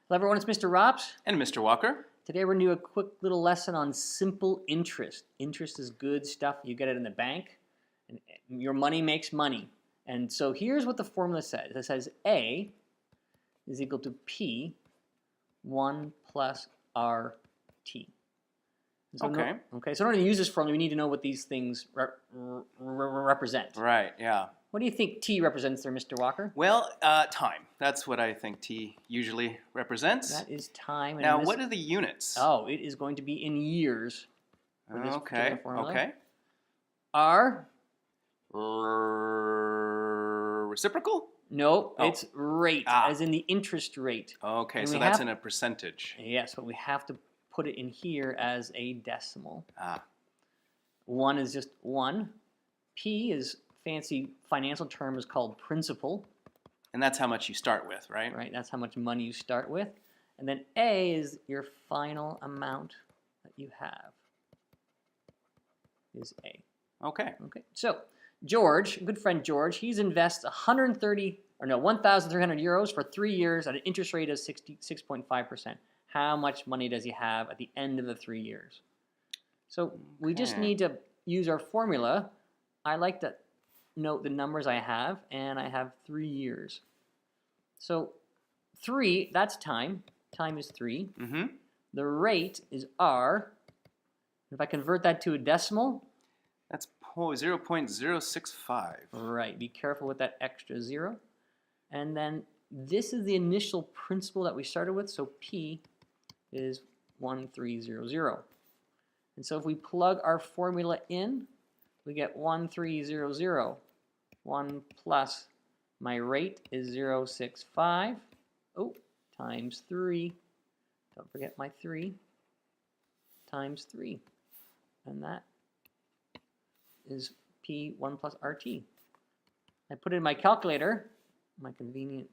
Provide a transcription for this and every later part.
Hello everyone, it's Mr. Rops. And Mr. Walker. Today we're going to do a quick little lesson on simple interest. Interest is good stuff. You get it in the bank, and your money makes money. And so here's what the formula says. It says A is equal to P 1 plus RT. So Okay. So in order to use this formula, we need to know what these things represent. Right, yeah. What do you think T represents there, Mr. Walker? Well, time. That's what I think T usually represents. That is time. Now, what are the units? Oh, it is going to be in years. For this Okay, formula. okay. R? Reciprocal? No, Oh. it's rate, as in the interest rate. Okay, And so that's in a percentage. Yes, but we have to put it in here as a decimal. Ah. 1 is just 1. P is fancy financial term is called principal. And that's how much you start with, right? Right, that's how much money you start with. And then A is your final amount that you have. Is A. Okay. Okay, so George, good friend George, he's invests 1,300 euros for 3 years at an interest rate of 6.5%. How much money does he have at the end of the 3 years? So we just need to use our formula. I like to note the numbers I have, and I have 3 years. So 3, that's time. Time is 3. Mm-hmm. The rate is R. If I convert that to a decimal, that's 0.065. Right, be careful with that extra 0. And then this is the initial principal that we started with, so P is 1300. And so if we plug our formula in, we get 1300. 1 plus my rate is 0.65. Oh, times 3. Don't forget my 3. Times 3. And that is P1 plus RT. I put it in my calculator, my convenient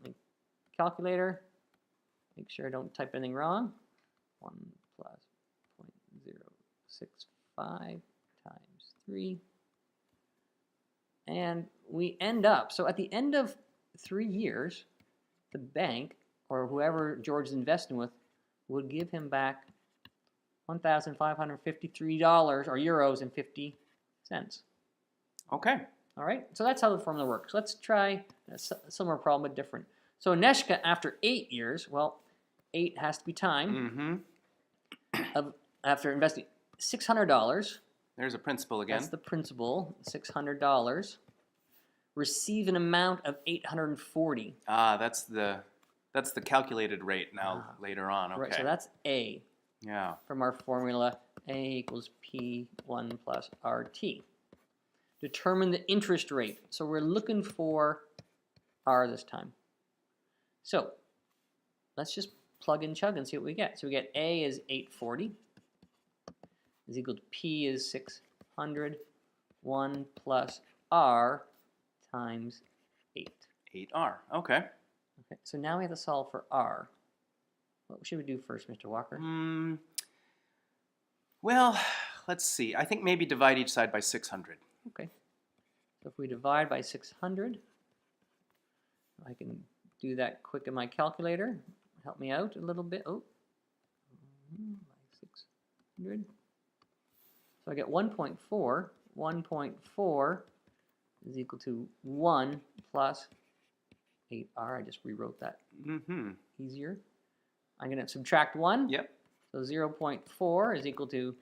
calculator. Make sure I don't type anything wrong. 1 plus 0.065 times 3. And we end up, so at the end of 3 years, the bank, or whoever George is investing with, would give him back $1,553 or euros and 50 cents. Okay. All right, so that's how the formula works. Let's try a similar problem but different. So Neshka, after 8 years, well, 8 has to be time. Mm-hmm. After investing $600, there's a principal again. that's the principal, $600, receive an amount of 840. Ah, that's the calculated rate now later on. Okay. Right, so that's A. Yeah. From our formula, A equals P1 plus RT. Determine the interest rate. So we're looking for R this time. So let's just plug and chug and see what we get. So we get A is 840 is equal to P is 600. 1 plus R times 8. 8R. Okay. Okay, so now we have to solve for R. What should we do first, Mr. Walker? Well, let's see. I think maybe divide each side by 600. Okay. So if we divide by 600, I can do that quick in my calculator. Help me out a little bit. Oh, by 600. So I get 1.4. 1.4 is equal to 1 plus 8R. I just rewrote that easier. I'm going to subtract 1. Yep. So 0.4 is equal to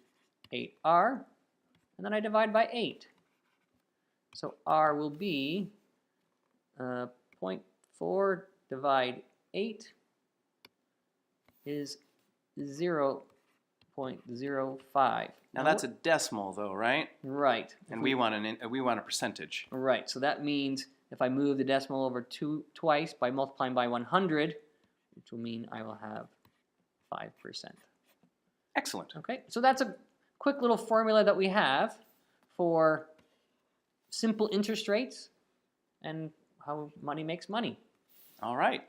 8R. And then I divide by 8. So R will be 0.4 divide 8 is 0.05. Now that's a decimal, though, right? Right. And we want a percentage. Right. So that means if I move the decimal over twice by multiplying by 100, which will mean I will have 5%. Excellent. Okay. So that's a quick little formula that we have for simple interest rates and how money makes money. All right.